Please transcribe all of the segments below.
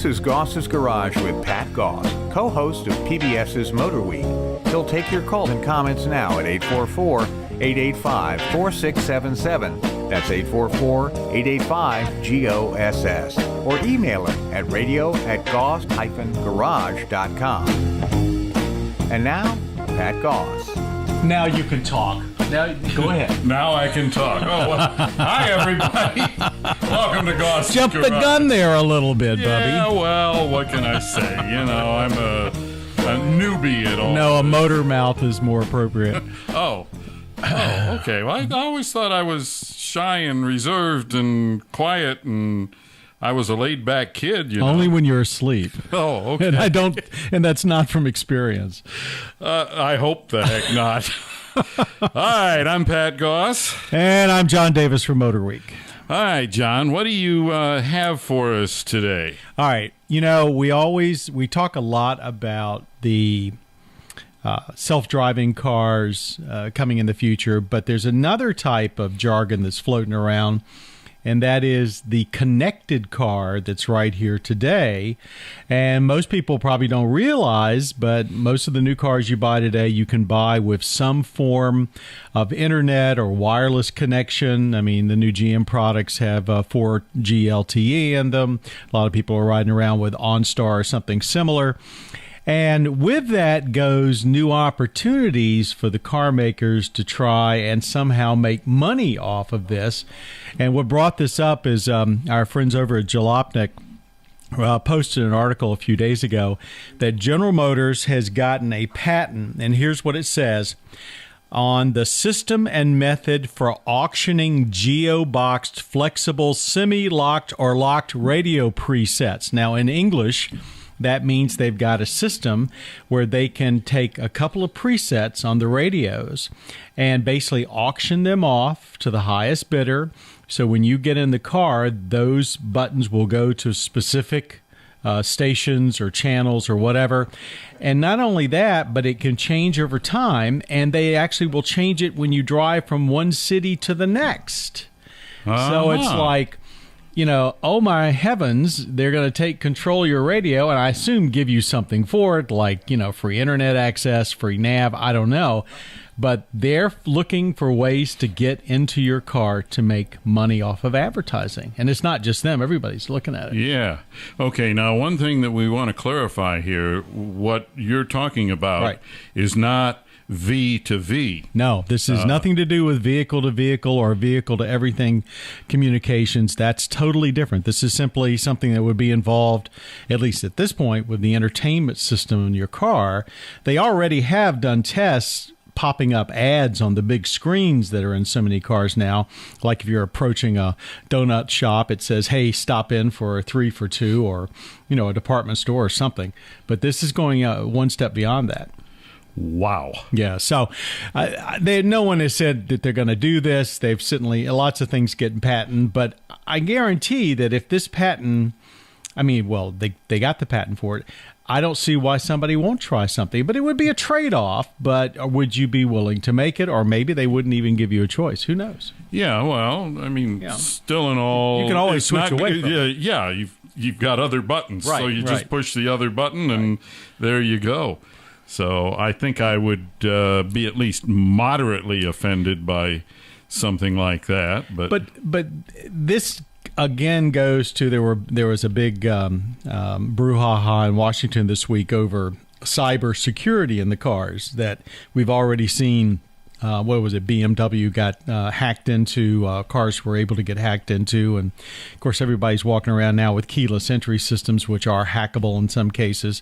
This is Goss's Garage with Pat Goss, co-host of PBS's Motor Week. He'll take your calls and comments now at 844-885-4677. That's 844-885-GOSS. Or email him at radio@goss-garage.com. And now, Pat Goss. Now you can talk. Now, go ahead. Now I can talk. Oh, well, hi, everybody. Welcome to Goss. Jump the gun there a little bit, Bubby. Yeah, well, what can I say? You know, I'm a newbie at all. No, a motor mouth is more appropriate. Oh, okay. Well, I always thought I was shy and reserved and quiet, and I was a laid-back kid, you know. Only when you're asleep. Oh, okay. And that's not from experience. I hope the heck not. All right, I'm Pat Goss. And I'm John Davis from Motor Week. All right, John, what do you have for us today? All right. You know, we talk a lot about the self-driving cars coming in the future, but there's another type of jargon that's floating around, and that is the connected car that's right here today. And most people probably don't realize, but most of the new cars you buy today, you can buy with some form of internet or wireless connection. I mean, the new GM products have 4G LTE in them. A lot of people are riding around with OnStar or something similar. And with that goes new opportunities for the car makers to try and somehow make money off of this. And what brought this up is our friends over at Jalopnik posted an article a few days ago that General Motors has gotten a patent, and here's what it says: on the system and method for auctioning geo-boxed, flexible, semi-locked, or locked radio presets. Now, in English, that means they've got a system where they can take a couple of presets on the radios and basically auction them off to the highest bidder. So when you get in the car, those buttons will go to specific stations or channels or whatever. And not only that, but it can change over time, and they actually will change it when you drive from one city to the next. So it's like, you know, oh my heavens, they're going to take control of your radio and I assume give you something for it, like, you know, free internet access, free nav, I don't know. But they're looking for ways to get into your car to make money off of advertising. And it's not just them. Everybody's looking at it. Yeah. Okay, now one thing that we want to clarify here, what you're talking about is not V to V. No, this is nothing to do with vehicle to vehicle or vehicle to everything communications. That's totally different. This is simply something that would be involved, at least at this point, with the entertainment system in your car. They already have done tests popping up ads on the big screens that are in so many cars now. Like if you're approaching a donut shop, it says, hey, stop in for a 3 for 2, or, you know, a department store or something. But this is going one step beyond that. Wow. Yeah. So no one has said that they're going to do this. They've certainly, lots of things getting patent, but I guarantee that if this patent, I mean, well, they got the patent for it. I don't see why somebody won't try something, but it would be a trade-off. But would you be willing to make it? Or maybe they wouldn't even give you a choice. Who knows? Yeah. Well, I mean, still in all, you can always switch away from it. Yeah. You've got other buttons. Right, so you just push the other button and there you go. So I think I would be at least moderately offended by something like that. But this again goes to there was a big brouhaha in Washington this week over cyber security in the cars that we've already seen. What was it? BMW got hacked into. Cars were able to get hacked into, and of course everybody's walking around now with keyless entry systems, which are hackable in some cases.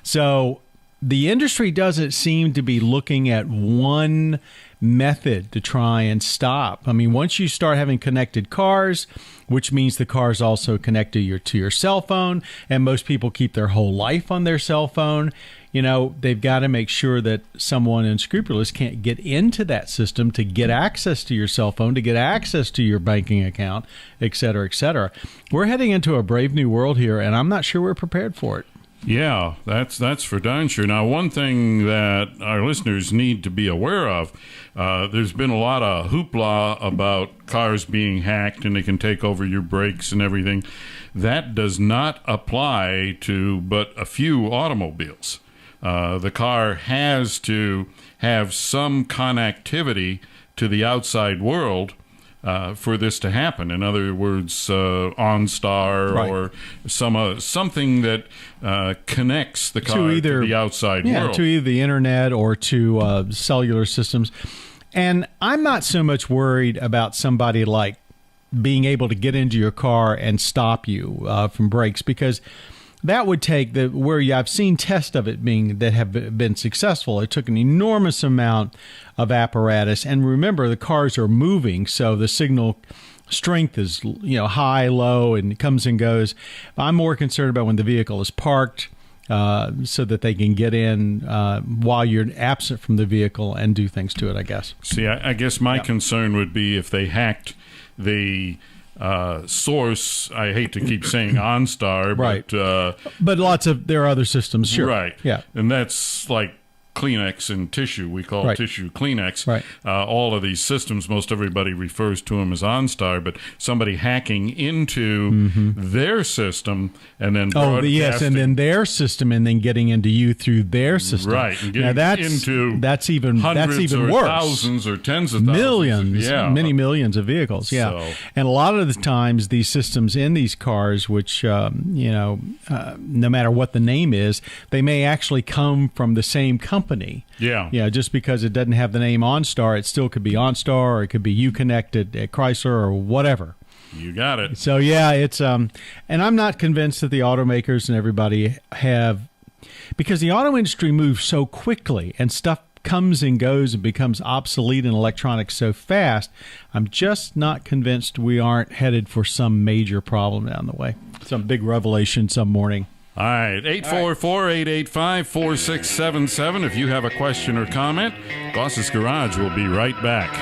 So the industry doesn't seem to be looking at one method to try and stop. I mean, once you start having connected cars, which means the car is also connected to your cell phone, and most people keep their whole life on their cell phone, you know, they've got to make sure that someone unscrupulous can't get into that system to get access to your cell phone, to get access to your banking account, et cetera, et cetera. We're heading into a brave new world here, and I'm not sure we're prepared for it. Yeah, that's for darn sure. Now, one thing that our listeners need to be aware of, there's been a lot of hoopla about cars being hacked and they can take over your brakes and everything. That does not apply to but a few automobiles. The car has to have some connectivity to the outside world for this to happen. In other words, OnStar Right. or something that connects the car to the outside world. To either the internet or to cellular systems. And I'm not so much worried about somebody like being able to get into your car and stop you from brakes, because that would take I've seen tests of it that have been successful. It took an enormous amount of apparatus, and remember, the cars are moving, so the signal strength is high, low, and it comes and goes. I'm more concerned about when the vehicle is parked, so that they can get in while you're absent from the vehicle and do things to it, I guess. See, I guess my concern would be if they hacked the source. I hate to keep saying OnStar, Right. but there are other systems, sure. Right. Yeah. And that's like Kleenex and tissue. We call Right. tissue Kleenex. Right. All of these systems, most everybody refers to them as OnStar, but somebody hacking into their system and then broadcasting. and then their system, and then getting into you through their system. Right. And Now getting into that's even hundreds or worse. thousands or tens of thousands. Millions, many millions of vehicles. Yeah, So- and a lot of the times these systems in these cars, which no matter what the name is, they may actually come from the same company. Yeah. Just because it doesn't have the name OnStar, it still could be OnStar, or it could be U-Connected at Chrysler or whatever. You got it. So yeah, it's and I'm not convinced that the automakers and everybody have, because the auto industry moves so quickly and stuff comes and goes and becomes obsolete in electronics so fast. I'm just not convinced we aren't headed for some major problem down the way, some big revelation some morning. All right, 844-885-4677. If you have a question or comment, Goss's Garage will be right back.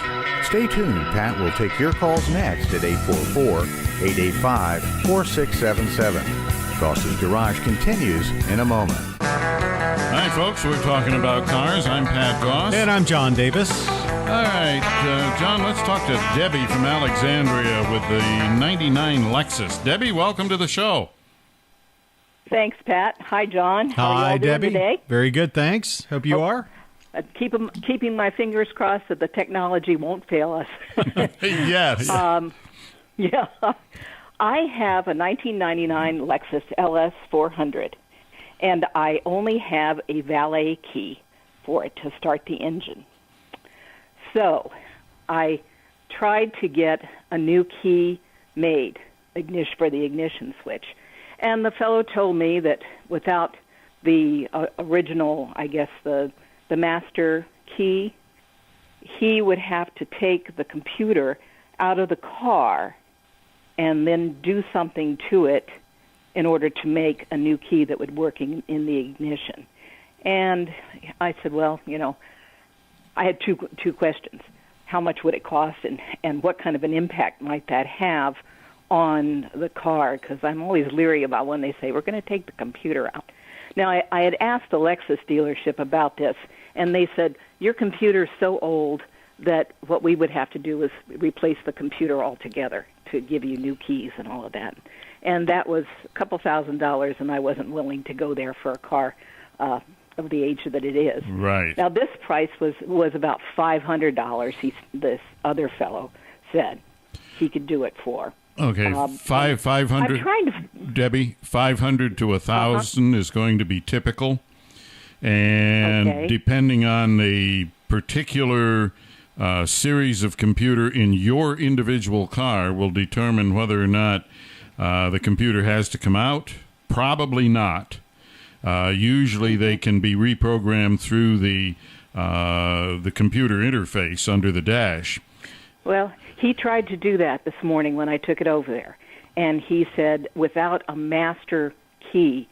Stay tuned. Pat will take your calls next at 844-885-4677. Goss's Garage continues in a moment. Hi, folks. We're talking about cars. I'm Pat Goss. And I'm John Davis. All right, John, let's talk to Debbie from Alexandria with the 99 Lexus. Debbie, welcome to the show. Thanks, Pat. Hi, John. How are Hi, y'all doing Debbie. today? Very good, thanks. Hope you are. Keeping my fingers crossed that the technology won't fail us. Yes. Yeah. I have a 1999 Lexus LS 400, and I only have a valet key for it to start the engine. So I tried to get a new key made for the ignition switch. And the fellow told me that without the original, I guess, the master key, he would have to take the computer out of the car and then do something to it in order to make a new key that would work in the ignition. And I said, well, I had two questions. How much would it cost, and what kind of an impact might that have on the car? Because I'm always leery about when they say, we're going to take the computer out. Now, I had asked the Lexus dealership about this, and they said, your computer's so old that what we would have to do is replace the computer altogether to give you new keys and all of that. And that was a couple $1,000, and I wasn't willing to go there for a car of the age that it is. Right. Now, this price was about $500, this other fellow said he could do it for. Okay, 500. I'm trying to... Debbie, 500 to 1,000 is going to be typical. And depending on the particular series of computer in your individual car will determine whether or not the computer has to come out. Probably not. Usually they can be reprogrammed through the computer interface under the dash. Well, he tried to do that this morning when I took it over there. And he said without a master key,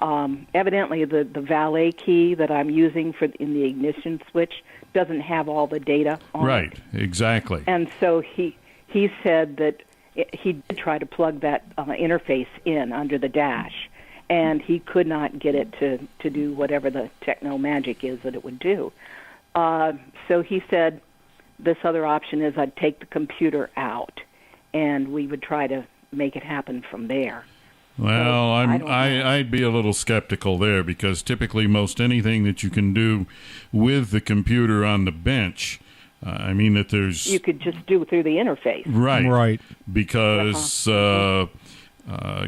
evidently the valet key that I'm using in the ignition switch doesn't have all the data on it. Right, exactly. And so he said that he did try to plug that interface in under the dash, and he could not get it to do whatever the techno magic is that it would do. So he said this other option is I'd take the computer out, and we would try to make it happen from there. Well, So I'd be a little skeptical there, because typically most anything that you can do with the computer on the bench, I mean that there's... You could just do it through the interface. Right. Because,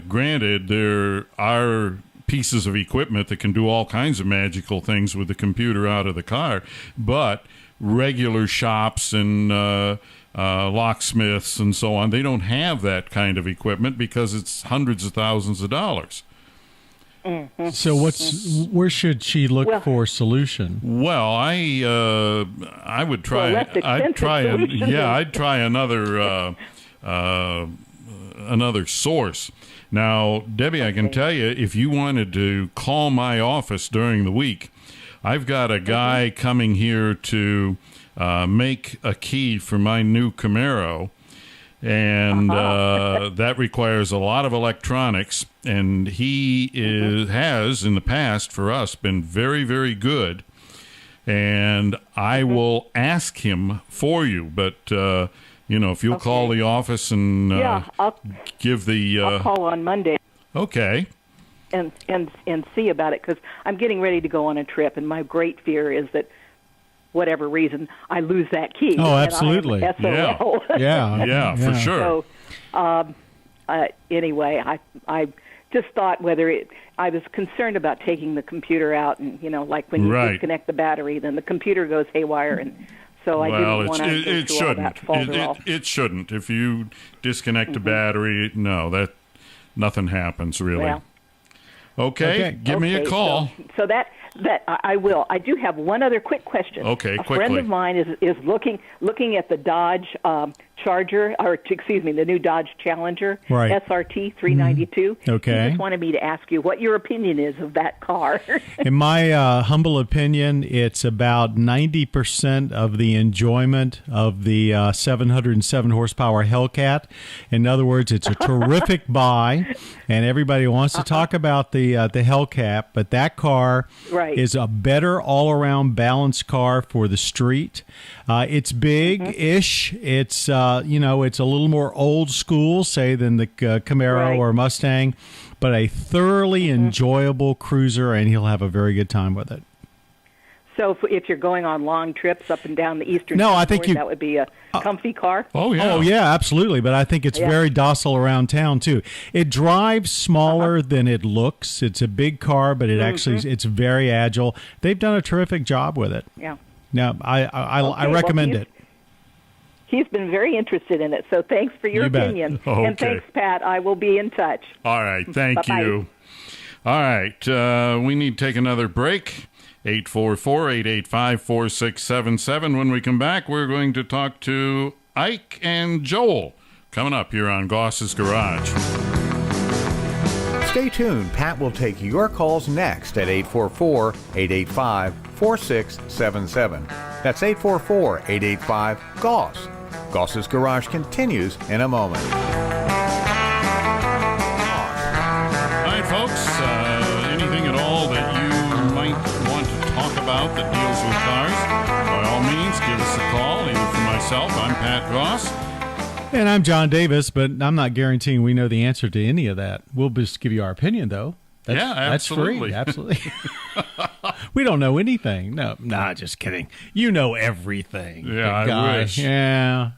granted, there are pieces of equipment that can do all kinds of magical things with the computer out of the car, but regular shops and locksmiths and so on, they don't have that kind of equipment because it's hundreds of thousands of dollars. Mm-hmm. So where should she look for a solution? Well, I would try. Well, less expensive I'd try another source. Now, Debbie, I can tell you, if you wanted to call my office during the week, I've got a guy coming here to make a key for my new Camaro, and that requires a lot of electronics, and he has, in the past, for us, been very, very good, and I will ask him for you, but... if you'll call the office and I'll call on Monday. Okay. And see about it, because I'm getting ready to go on a trip, and my great fear is that whatever reason I lose that key. Oh, absolutely. And I am SOL. Yeah, for sure. So anyway, I just thought I was concerned about taking the computer out, and like when you disconnect the battery, then the computer goes haywire, and so I didn't want to go through all that falderall. It shouldn't. If you disconnect the battery, no, nothing happens really. Well, okay, give me a call. So that I will. I do have one other quick question. Okay, quickly. A friend of mine is looking at the Dodge Charger, or excuse me, the new Dodge Challenger SRT 392. Okay. He just wanted me to ask you what your opinion is of that car. In my humble opinion, it's about 90% of the enjoyment of the 707 horsepower Hellcat. In other words, it's a terrific buy, and everybody wants to talk about the Hellcat, but that car is a better all-around balanced car for the street. It's big-ish. It's it's a little more old school, say, than the Camaro or Mustang, but a thoroughly enjoyable cruiser, and he'll have a very good time with it. So if you're going on long trips up and down the eastern I think that would be a comfy car? Oh, yeah, absolutely. But I think it's very docile around town, too. It drives smaller than it looks. It's a big car, but it's very agile. They've done a terrific job with it. Yeah. Now, I recommend it. He's been very interested in it, so thanks for your opinion. Okay. And thanks, Pat. I will be in touch. All right, thank you. All right, we need to take another break. 844-885-4677. When we come back, we're going to talk to Ike and Joel. Coming up here on Goss's Garage. Stay tuned. Pat will take your calls next at 844-885-4677. That's 844-885-GOSS. Goss's Garage continues in a moment. All right, folks. Anything at all that you might want to talk about that deals with cars, by all means, give us a call. Either for myself, I'm Pat Goss. And I'm John Davis, but I'm not guaranteeing we know the answer to any of that. We'll just give you our opinion, though. Absolutely. That's free. Absolutely. We don't know anything. No, just kidding. You know everything. Yeah, I wish. Yeah.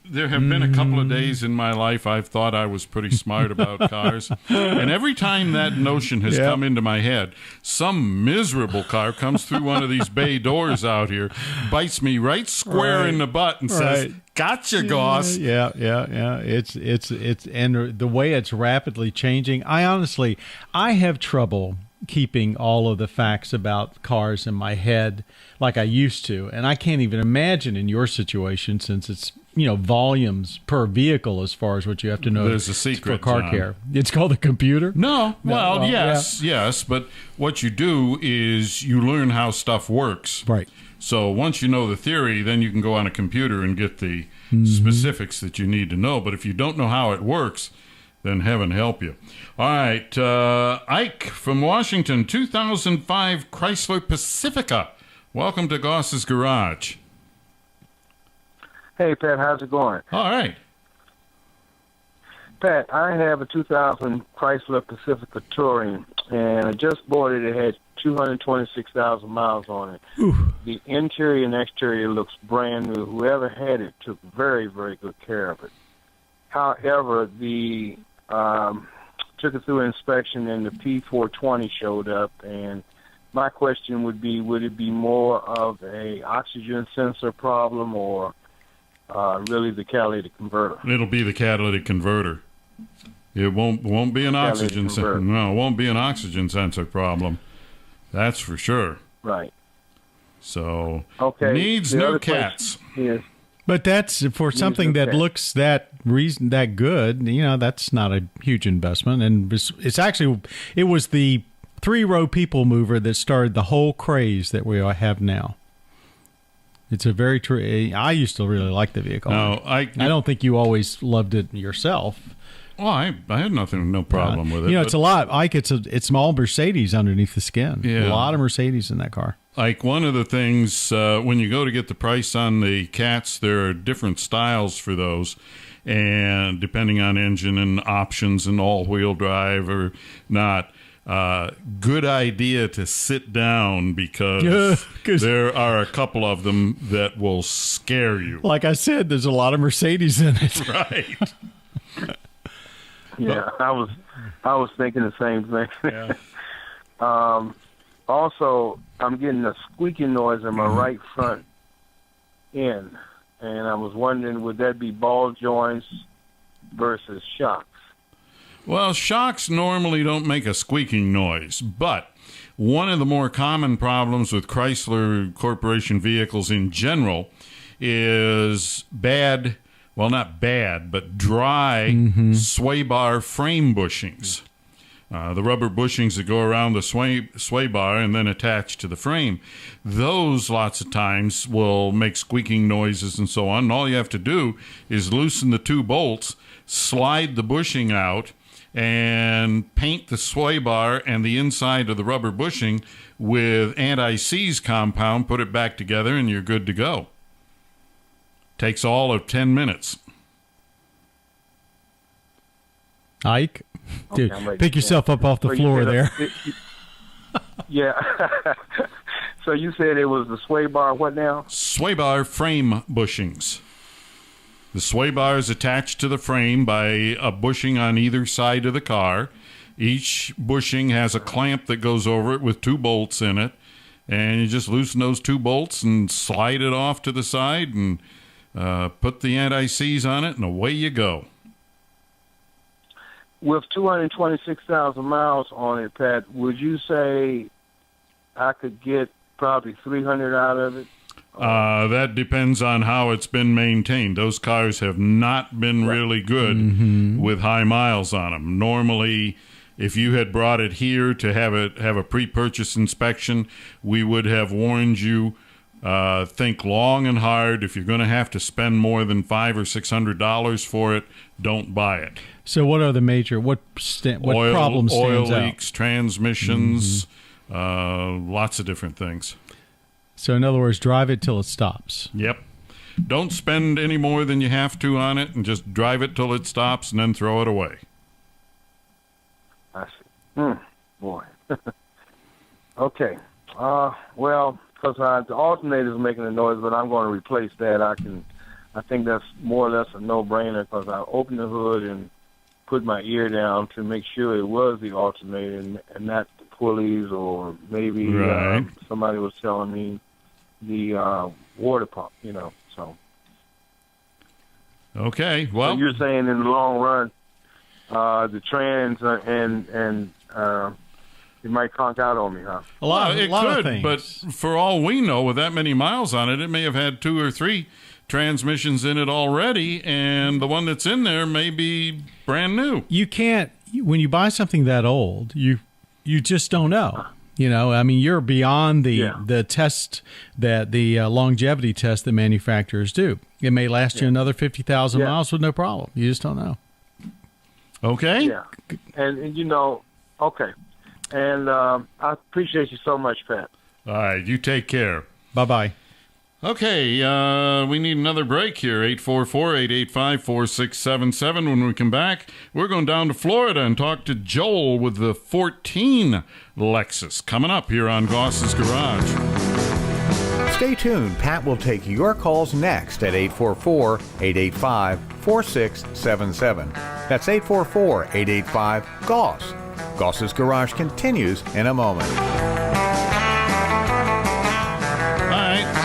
There have been a couple of days in my life I've thought I was pretty smart about cars. And every time that notion has come into my head, some miserable car comes through one of these bay doors out here, bites me right square in the butt and says, "Gotcha, Goss." Yeah. It's and the way it's rapidly changing. I have trouble keeping all of the facts about cars in my head like I used to, and I can't even imagine in your situation, since it's volumes per vehicle as far as what you have to know. There's a secret for car care. It's called the computer. No. Well, yes, but what you do is you learn how stuff works. Right. So once you know the theory, then you can go on a computer and get the specifics that you need to know. But if you don't know how it works, then heaven help you. All right, Ike from Washington, 2005 Chrysler Pacifica. Welcome to Goss's Garage. Hey, Pat, how's it going? All right. Pat, I have a 2000 Chrysler Pacifica Touring, and I just bought it. It had 226,000 miles on it. Ooh. The interior and exterior looks brand new. Whoever had it took very, very good care of it. However, the took it through inspection, and the P420 showed up, and my question would be, would it be more of a oxygen sensor problem or really the catalytic converter? It'll be the catalytic converter. It won't be an oxygen sensor. No, it won't be an oxygen sensor problem. That's for sure. Right. So okay. Needs no cats. Yes. But that's for something that looks that good. You know, that's not a huge investment, and it's actually it was the 3-row people mover that started the whole craze that we have now. It's a very true. I used to really like the vehicle. No, I don't think you always loved it yourself. Well, I had no problem with it. You know, it's a lot. Ike, it's all Mercedes underneath the skin. Yeah. A lot of Mercedes in that car. Like one of the things, when you go to get the price on the cats, there are different styles for those. And depending on engine and options and all-wheel drive or not, good idea to sit down because there are a couple of them that will scare you. Like I said, there's a lot of Mercedes in it. Right. Yeah, I was thinking the same thing. Yeah. Also, I'm getting a squeaking noise in my right front end, and I was wondering, would that be ball joints versus shocks? Well, shocks normally don't make a squeaking noise, but one of the more common problems with Chrysler Corporation vehicles in general is bad, well, not bad, but dry sway bar frame bushings. The rubber bushings that go around the sway bar and then attach to the frame. Those, lots of times, will make squeaking noises and so on. And all you have to do is loosen the 2 bolts, slide the bushing out, and paint the sway bar and the inside of the rubber bushing with anti-seize compound, put it back together, and you're good to go. Takes all of 10 minutes. Ike, dude, Okay, pick yourself up off the floor there. Yeah. So you said it was the sway bar, what now? Sway bar frame bushings. The sway bar is attached to the frame by a bushing on either side of the car. Each bushing has a clamp that goes over it with 2 bolts in it. And you just loosen those 2 bolts and slide it off to the side and put the anti-seize on it, and away you go. With 226,000 miles on it, Pat, would you say I could get probably 300 out of it? That depends on how it's been maintained. Those cars have not been really good with high miles on them. Normally, if you had brought it here to have a pre-purchase inspection, we would have warned you, think long and hard. If you're going to have to spend more than $500 or $600 for it, don't buy it. So what are the major, what problems stands oil out? leaks, transmissions, lots of different things. So in other words, drive it till it stops. Yep. Don't spend any more than you have to on it, and just drive it till it stops and then throw it away. I see. Boy. Okay. Well, because the alternator is making a noise, but I'm going to replace that. I think that's more or less a no-brainer because I opened the hood and put my ear down to make sure it was the alternator and not the pulleys, or maybe somebody was telling me the water pump, so. Okay, well. So you're saying in the long run, the trans and it might conk out on me, huh? A lot could, of things. But for all we know, with that many miles on it, it may have had 2 or 3 transmissions in it already, and the one that's in there may be brand new. You can't, when you buy something that old, you just don't know. I mean, you're beyond the test that the longevity test that manufacturers do. It may last you another 50,000 miles with no problem. You just don't know. Okay? Yeah. And okay. And I appreciate you so much, Pat. All right, you take care. Bye-bye. Okay, we need another break here. 844-885-4677. When we come back, we're going down to Florida and talk to Joel with the 14 Lexus. Coming up here on Goss's Garage. Stay tuned. Pat will take your calls next at 844-885-4677. That's 844-885-GOSS. Goss's Garage continues in a moment.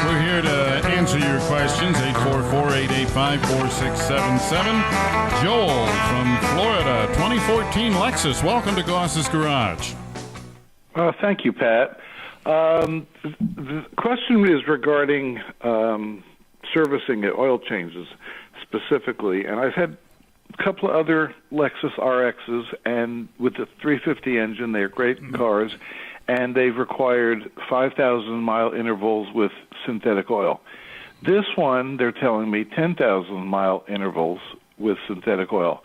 We're here to answer your questions. 844-885-4677. Joel from Florida, 2014 Lexus. Welcome to Goss's Garage. Thank you, Pat. The question is regarding servicing at oil changes specifically, and I've had a couple of other Lexus RXs, and with the 350 engine, they're great cars, and they've required 5,000-mile intervals with synthetic oil. This one, they're telling me 10,000-mile intervals with synthetic oil.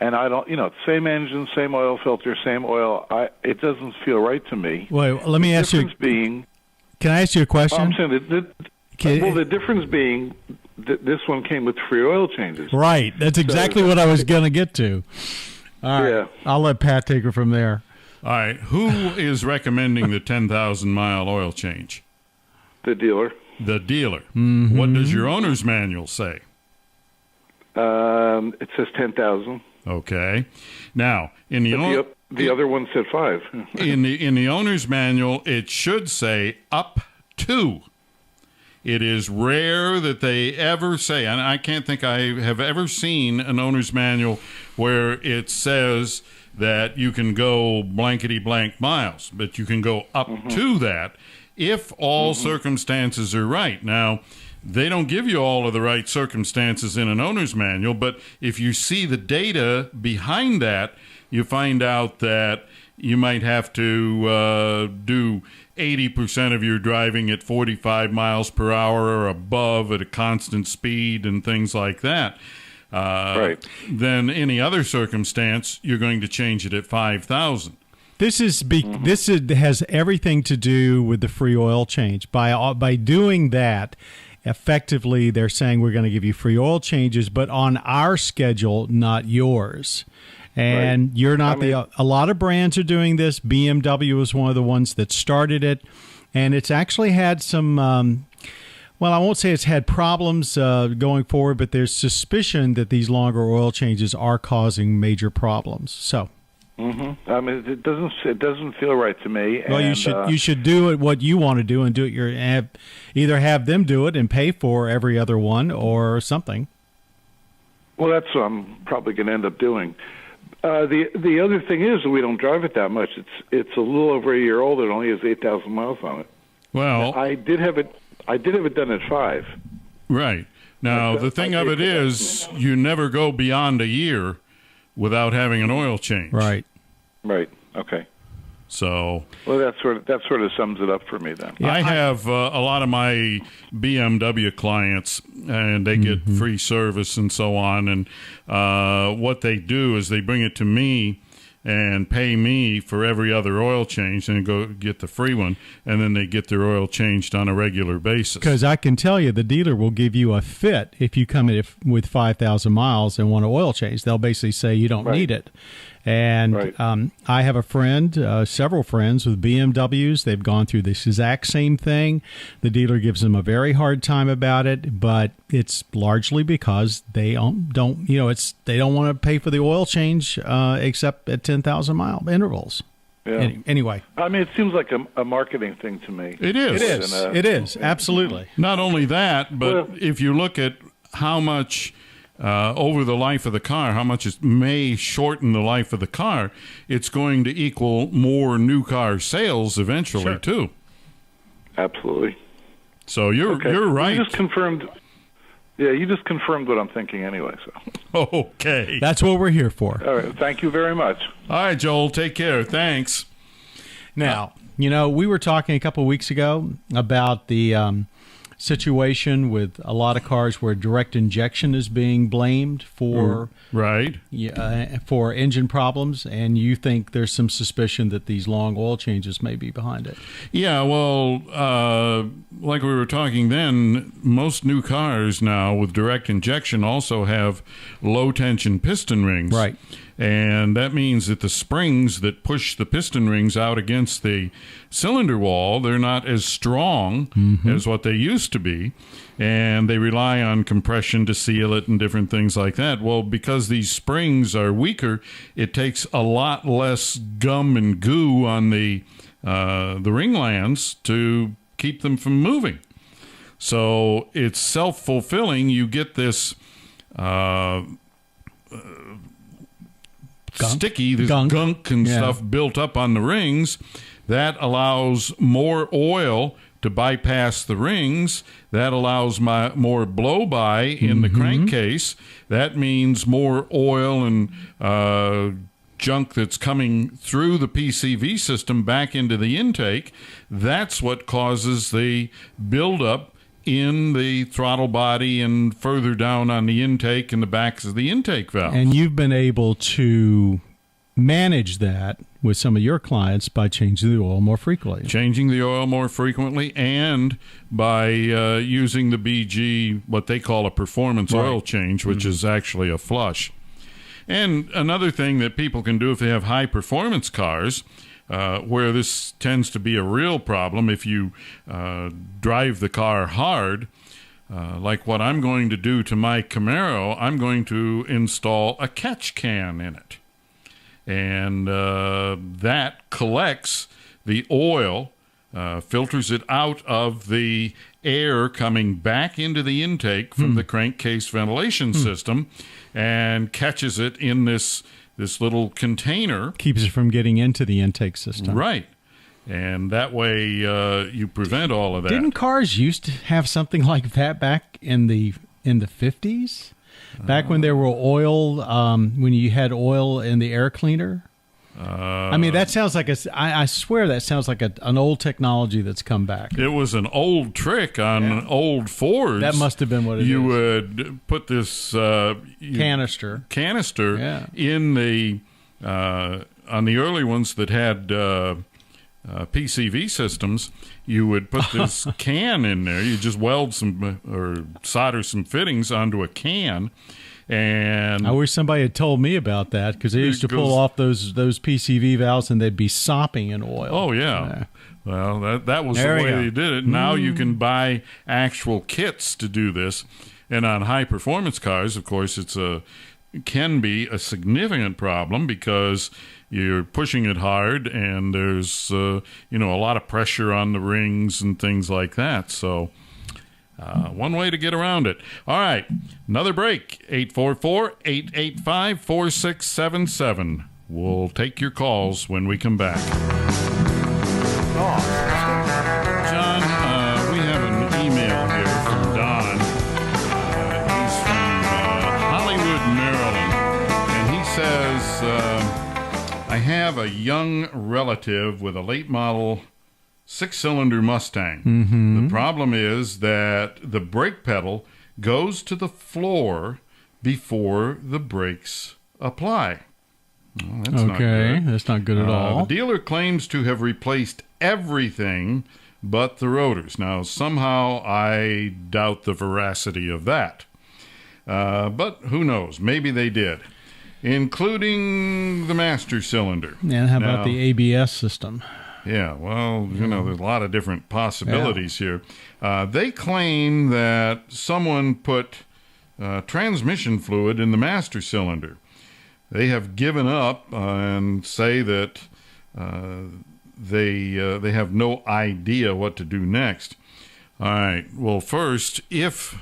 And I don't, same engine, same oil filter, same oil. It doesn't feel right to me. Wait, let me ask you. Can I ask you a question? I'm saying the difference being that this one came with free oil changes. Right. That's exactly what I was going to get to. All right. Yeah. I'll let Pat take her from there. All right. Who is recommending the 10,000-mile oil change? The dealer. The dealer. Mm-hmm. What does your owner's manual say? It says 10,000. Okay. Now, in the other one said 5. in the owner's manual, it should say up to. It is rare that they ever say, and I can't think I have ever seen an owner's manual where it says that you can go blankety blank miles, but you can go up to that if all circumstances are right. Now, they don't give you all of the right circumstances in an owner's manual, but if you see the data behind that, you find out that you might have to do 80% of your driving at 45 miles per hour or above at a constant speed and things like that. Right. Then any other circumstance, you're going to change it at 5,000. This has everything to do with the free oil change. By doing that, effectively, they're saying we're going to give you free oil changes, but on our schedule, not yours. And you're not a lot of brands are doing this. BMW was one of the ones that started it, and it's actually had some. Well, I won't say it's had problems going forward, but there's suspicion that these longer oil changes are causing major problems. So. I mean, it doesn't feel right to me. Well, you should do it what you want to do and do it either have them do it and pay for every other one or something. Well, that's what I'm probably going to end up doing. The other thing is that we don't drive it that much. It's a little over a year old. It only has 8,000 miles on it. Well, I did have it done at 5. Right. Now, the thing of it is, you never go beyond a year without having an oil change. Right. Right. Okay. So. Well, that sort of sums it up for me then. Yeah, I have a lot of my BMW clients, and they get free service and so on. And what they do is they bring it to me and pay me for every other oil change and go get the free one, and then they get their oil changed on a regular basis. Because I can tell you the dealer will give you a fit if you come in with 5,000 miles and want an oil change. They'll basically say you don't need it. And I have a friend, several friends with BMWs. They've gone through this exact same thing. The dealer gives them a very hard time about it, but it's largely because they don't want to pay for the oil change except at 10,000 mile intervals. Yeah. Anyway, I mean, it seems like a marketing thing to me. It is. It is absolutely. Not only that, but if you look at how much. Over the life of the car, how much it may shorten the life of the car, it's going to equal more new car sales eventually, too. Absolutely. So you're right. You just confirmed what I'm thinking anyway. So. Okay. That's what we're here for. All right. Thank you very much. All right, Joel. Take care. Thanks. Now, we were talking a couple of weeks ago about the situation with a lot of cars where direct injection is being blamed for Right. for engine problems, and you think there's some suspicion that these long oil changes may be behind it. Yeah, well, like we were talking then, most new cars now with direct injection also have low-tension piston rings. Right. And that means that the springs that push the piston rings out against the cylinder wall, they're not as strong as what they used to be, and they rely on compression to seal it and different things like that. Well, because these springs are weaker, it takes a lot less gum and goo on the ringlands to keep them from moving. So it's self-fulfilling. You get this sticky, this gunk and stuff built up on the rings that allows more oil to bypass the rings. That allows more blow-by in the crankcase. That means more oil and junk that's coming through the PCV system back into the intake. That's what causes the buildup in the throttle body and further down on the intake and the backs of the intake valve. And you've been able to manage that with some of your clients by changing the oil more frequently. Changing the oil more frequently, and by using the BG, what they call a performance oil change, which is actually a flush. And another thing that people can do if they have high-performance cars, where this tends to be a real problem if you drive the car hard, like what I'm going to do to my Camaro, I'm going to install a catch can in it. And that collects the oil, filters it out of the air coming back into the intake from the crankcase ventilation system, and catches it in this little container. Keeps it from getting into the intake system. Right. And that way you prevent all of that. Didn't cars used to have something like that back in the 50s? Back when there were oil, when you had oil in the air cleaner? I mean, that sounds like I swear that sounds like an old technology that's come back. It was an old trick on old Fords. That must have been what it is. You would put this canister in the on the early ones that had PCV systems. You would put this can in there. You just weld some or solder some fittings onto a can. And I wish somebody had told me about that, because they used to pull off those PCV valves and they'd be sopping in oil. Oh, yeah. Well, that was the way they did it. Now you can buy actual kits to do this. And on high-performance cars, of course, it can be a significant problem because you're pushing it hard and there's a lot of pressure on the rings and things like that. So one way to get around it. All right, another break. 844-885-4677. We'll take your calls when we come back. John, we have an email here from Don. He's from Hollywood, Maryland. And he says, I have a young relative with a late model 6-cylinder Mustang. The problem is that the brake pedal goes to the floor before the brakes apply. Well, that's not good. That's not good at all. The dealer claims to have replaced everything but the rotors. Now, somehow I doubt the veracity of that. But who knows? Maybe they did. Including the master cylinder. And how about the ABS system? Yeah, well, there's a lot of different possibilities here. They claim that someone put transmission fluid in the master cylinder. They have given up and say that they have no idea what to do next. All right, well, first, if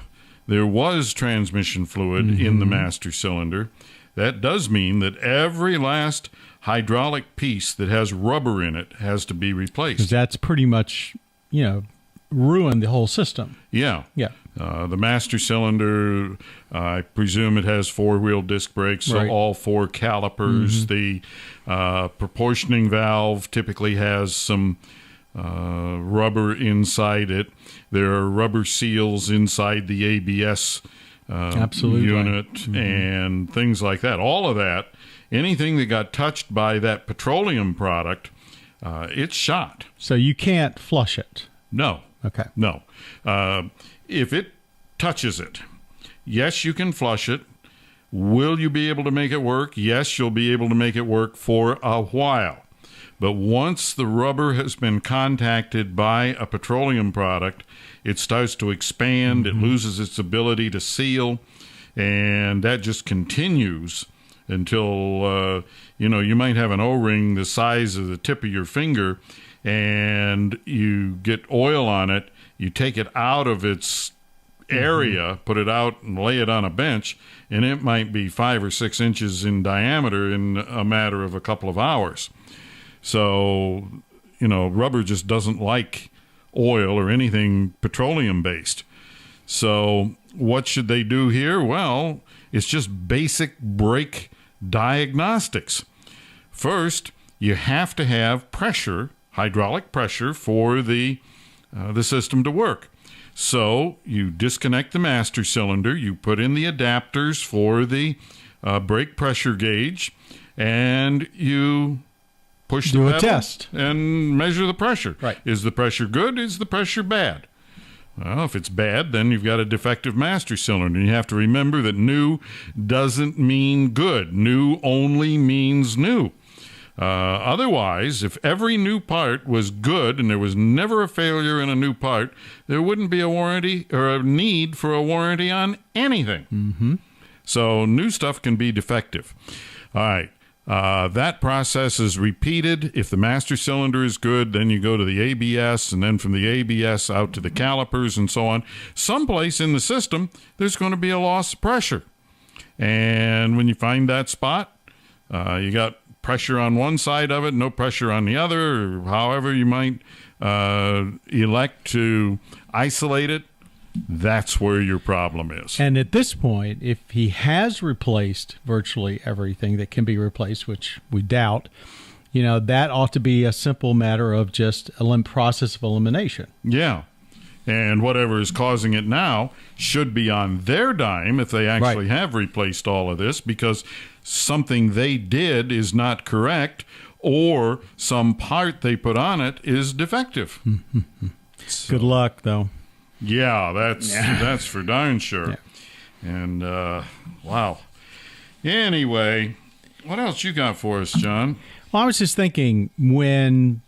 there was transmission fluid in the master cylinder, that does mean that every last hydraulic piece that has rubber in it has to be replaced. Because that's pretty much, ruined the whole system. Yeah. Yeah. The master cylinder, I presume it has four-wheel disc brakes, so all four calipers. The proportioning valve typically has some rubber inside it. There are rubber seals inside the ABS unit and things like that. All of that, anything that got touched by that petroleum product, it's shot. So you can't flush it. No. Okay. No. If it touches it, yes, you can flush it. Will you be able to make it work? Yes, you'll be able to make it work for a while. But once the rubber has been contacted by a petroleum product, it starts to expand, it loses its ability to seal, and that just continues until, you might have an O-ring the size of the tip of your finger, and you get oil on it, you take it out of its area, put it out and lay it on a bench, and it might be 5 or 6 inches in diameter in a matter of a couple of hours. So, rubber just doesn't like oil or anything petroleum-based. So what should they do here? Well, it's just basic brake diagnostics. First, you have to have pressure, hydraulic pressure, for the system to work. So you disconnect the master cylinder, you put in the adapters for the brake pressure gauge, and you push the pedal, a test, and measure the pressure. Right. Is the pressure good? Is the pressure bad? Well, if it's bad, then you've got a defective master cylinder. You have to remember that new doesn't mean good. New only means new. Otherwise, if every new part was good and there was never a failure in a new part, there wouldn't be a warranty or a need for a warranty on anything. Mm-hmm. So new stuff can be defective. All right. That process is repeated. If the master cylinder is good, then you go to the ABS, and then from the ABS out to the calipers and so on. Someplace in the system, there's going to be a loss of pressure. And when you find that spot, you got pressure on one side of it, no pressure on the other, or however you might elect to isolate it. That's where your problem is. And at this point, if he has replaced virtually everything that can be replaced, which we doubt, that ought to be a simple matter of just a process of elimination. Yeah. And whatever is causing it now should be on their dime if they actually have replaced all of this, because something they did is not correct, or some part they put on it is defective. So, good luck, though. Yeah, that's for darn sure. Yeah. And, wow. Anyway, what else you got for us, John? Well, I was just thinking, when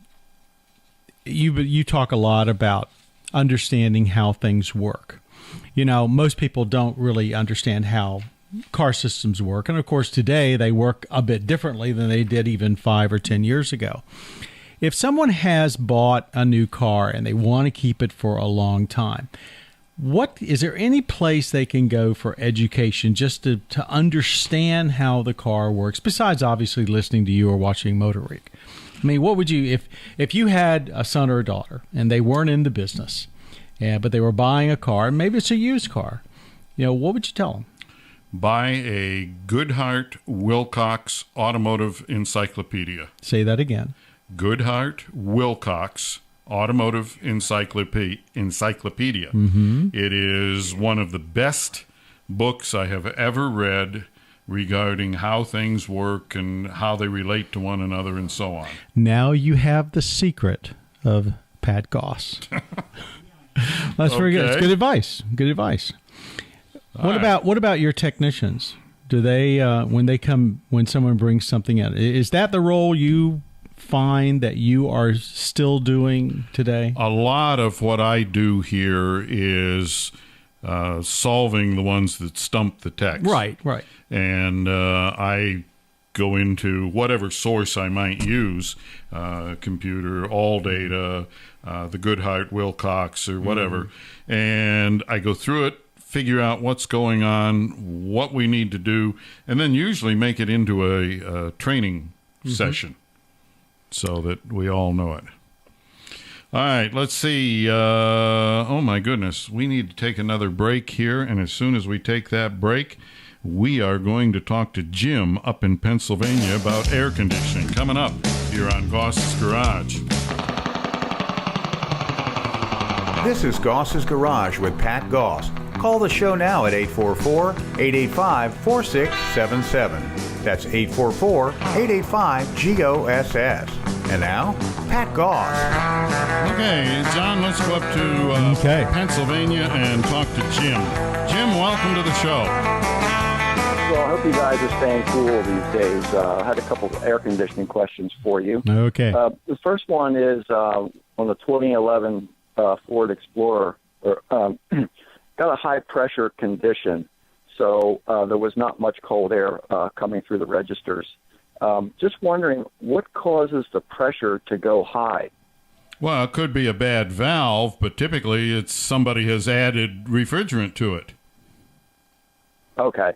you talk a lot about understanding how things work. Most people don't really understand how car systems work. And, of course, today they work a bit differently than they did even 5 or 10 years ago. If someone has bought a new car and they want to keep it for a long time, is there any place they can go for education just to understand how the car works, besides obviously listening to you or watching Motor Week? I mean, what would you, if you had a son or a daughter and they weren't in the business, but they were buying a car, and maybe it's a used car, what would you tell them? Buy a Goodhart Wilcox Automotive Encyclopedia. Say that again. Goodhart Wilcox Automotive Encyclopedia. Mm-hmm. It is one of the best books I have ever read regarding how things work and how they relate to one another and so on. Now you have the secret of Pat Goss. That's very good. It's good advice. Good advice. What about your technicians? Do they when someone brings something in, is that the role you find that you are still doing today? A lot of what I do here is solving the ones that stump the techs. Right. And I go into whatever source I might use, computer, ALLDATA, the Goodhart Wilcox or whatever, and I go through it, figure out what's going on, what we need to do, and then usually make it into a training session so that we all know it. All right, let's see. Oh, my goodness. We need to take another break here, and as soon as we take that break, we are going to talk to Jim up in Pennsylvania about air conditioning. Coming up here on Goss's Garage. This is Goss's Garage with Pat Goss. Call the show now at 844-885-4677. That's 844-885-GOSS. And now, Pat Goss. Okay, John, let's go up to Pennsylvania and talk to Jim. Jim, welcome to the show. Well, I hope you guys are staying cool these days. I had a couple of air conditioning questions for you. Okay. The first one is on the 2011 Ford Explorer. Got a high-pressure condition, so there was not much cold air coming through the registers. Just wondering, what causes the pressure to go high? Well, it could be a bad valve, but typically it's somebody has added refrigerant to it. Okay.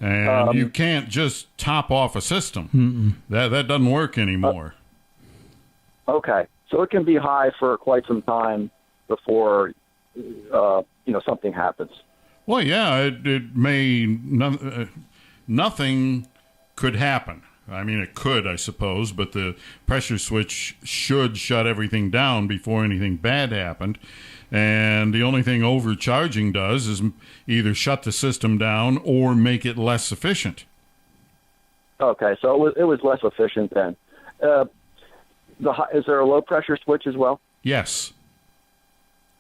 And you can't just top off a system. That doesn't work anymore. Okay. So it can be high for quite some time before, something happens. Well, yeah, it may... nothing could happen. I mean, it could, I suppose, but the pressure switch should shut everything down before anything bad happened. And the only thing overcharging does is either shut the system down or make it less efficient. Okay, so it was less efficient then. Is there a low pressure switch as well? Yes.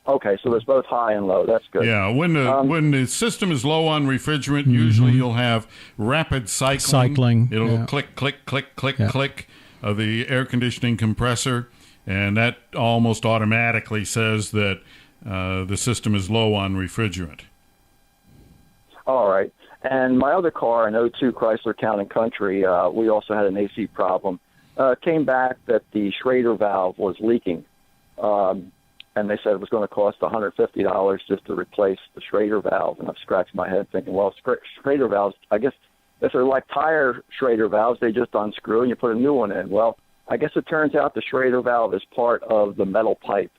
Okay, so there's both high and low. That's good. Yeah, when the system is low on refrigerant, usually you'll have rapid cycling. It'll click, click, click, click, click of the air conditioning compressor, and that almost automatically says that the system is low on refrigerant. All right. And my other car, an 02 Chrysler Town & Country, we also had an AC problem. Came back that the Schrader valve was leaking. And they said it was going to cost $150 just to replace the Schrader valve. And I've scratched my head thinking, well, Schrader valves, I guess if they're like tire Schrader valves, they just unscrew and you put a new one in. Well, I guess it turns out the Schrader valve is part of the metal pipe.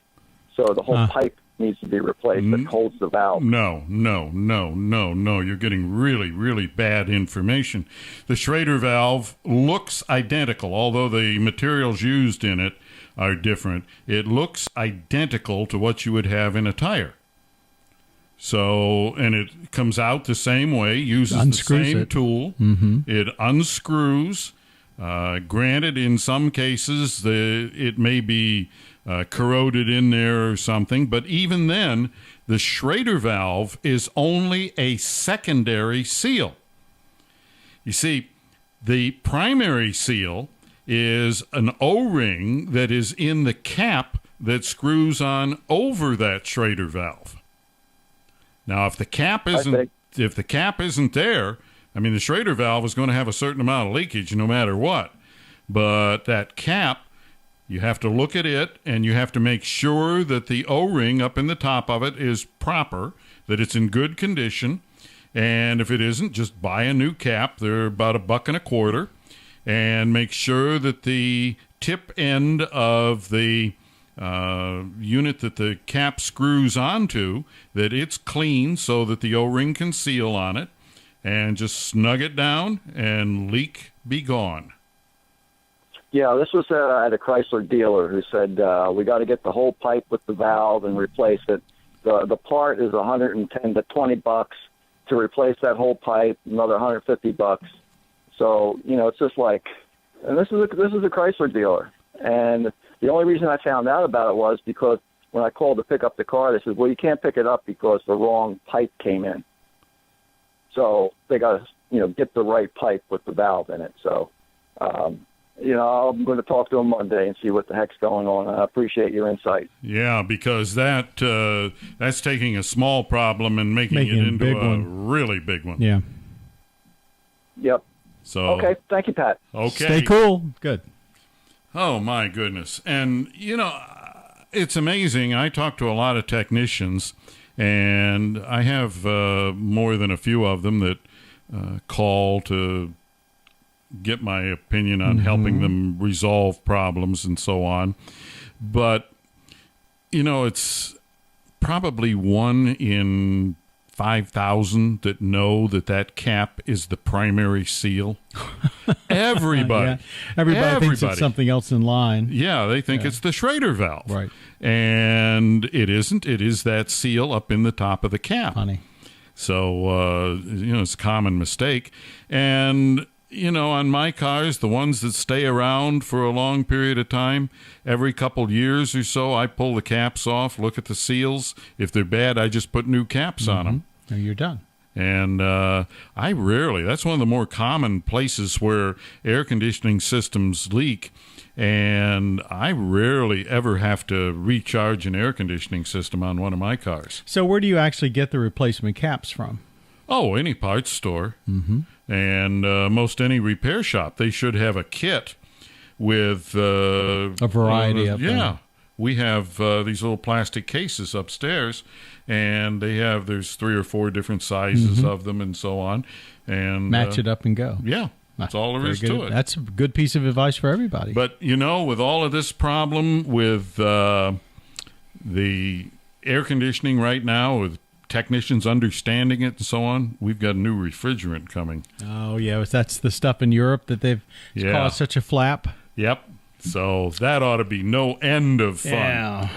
So the whole pipe needs to be replaced that holds the valve. No. You're getting really, really bad information. The Schrader valve looks identical, although the materials used in it are different. It looks identical to what you would have in a tire. So, and it comes out the same way, uses the same tool. It unscrews. Granted, in some cases, it may be corroded in there or something, but even then, the Schrader valve is only a secondary seal. You see, the primary seal is an O-ring that is in the cap that screws on over that Schrader valve. Now, if the cap isn't there, I mean, the Schrader valve is going to have a certain amount of leakage no matter what. But that cap, you have to look at it, and you have to make sure that the O-ring up in the top of it is proper, that it's in good condition. And if it isn't, just buy a new cap. They're about $1.25. And make sure that the tip end of the unit that the cap screws onto, that it's clean so that the O-ring can seal on it, and just snug it down and leak be gone. Yeah, this was at a Chrysler dealer who said, we got to get the whole pipe with the valve and replace it. The part is $110 to $20 to replace that whole pipe, another $150. So, it's just like, and this is a Chrysler dealer. And the only reason I found out about it was because when I called to pick up the car, they said, well, you can't pick it up because the wrong pipe came in. So they got to, get the right pipe with the valve in it. So, I'm going to talk to them Monday and see what the heck's going on. I appreciate your insight. Yeah, because that's taking a small problem and making it into a really big one. Yeah. Yep. So okay, thank you, Pat. Okay. Stay cool. Good. Oh, my goodness. And, it's amazing. I talk to a lot of technicians, and I have more than a few of them that call to get my opinion on helping them resolve problems and so on. But, it's probably 1 in 5,000 that know that cap is the primary seal. Everybody. Yeah. Everybody thinks it's something else in line. Yeah, they think it's the Schrader valve. Right. And it isn't. It is that seal up in the top of the cap. Funny. So, it's a common mistake. And, on my cars, the ones that stay around for a long period of time, every couple years or so, I pull the caps off, look at the seals. If they're bad, I just put new caps on them. And you're done. And that's one of the more common places where air conditioning systems leak. And I rarely ever have to recharge an air conditioning system on one of my cars. So where do you actually get the replacement caps from? Oh, any parts store. Mm-hmm. And most any repair shop, they should have a kit with a variety of them. Yeah. We have these little plastic cases upstairs, and there's 3 or 4 different sizes of them and so on. And match it up and go. Yeah. That's all there is to it. That's a good piece of advice for everybody. But, with all of this problem with the air conditioning right now, with technicians understanding it and so on, we've got a new refrigerant coming. Oh, yeah. That's the stuff in Europe that they've caused such a flap. Yep. So that ought to be no end of fun. Yeah.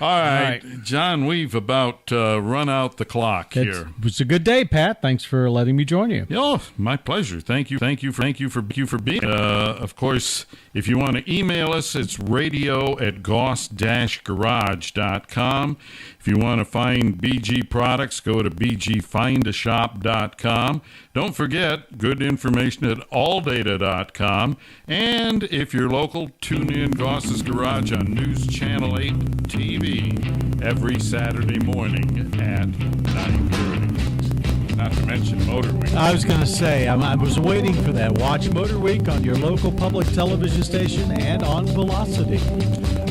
All right, John, we've about run out the clock here. It was a good day, Pat. Thanks for letting me join you. Oh, my pleasure. Thank you for being. Of course, if you want to email us, it's radio@goss-garage.com. If you want to find BG products, go to bgfindashop.com. Don't forget, good information at alldata.com. And if you're local, tune in Goss's Garage on News Channel 8 TV every Saturday morning at 9:30. Not to mention Motor Week. I was going to say, I was waiting for that. Watch Motor Week on your local public television station and on Velocity.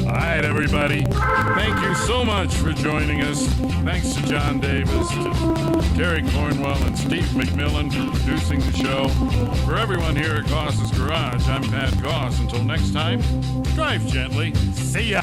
All right, everybody. Thank you so much for joining us. Thanks to John Davis, to Terry Cornwell, and Steve McMillan for producing the show. For everyone here at Goss's Garage, I'm Pat Goss. Until next time, drive gently. See ya.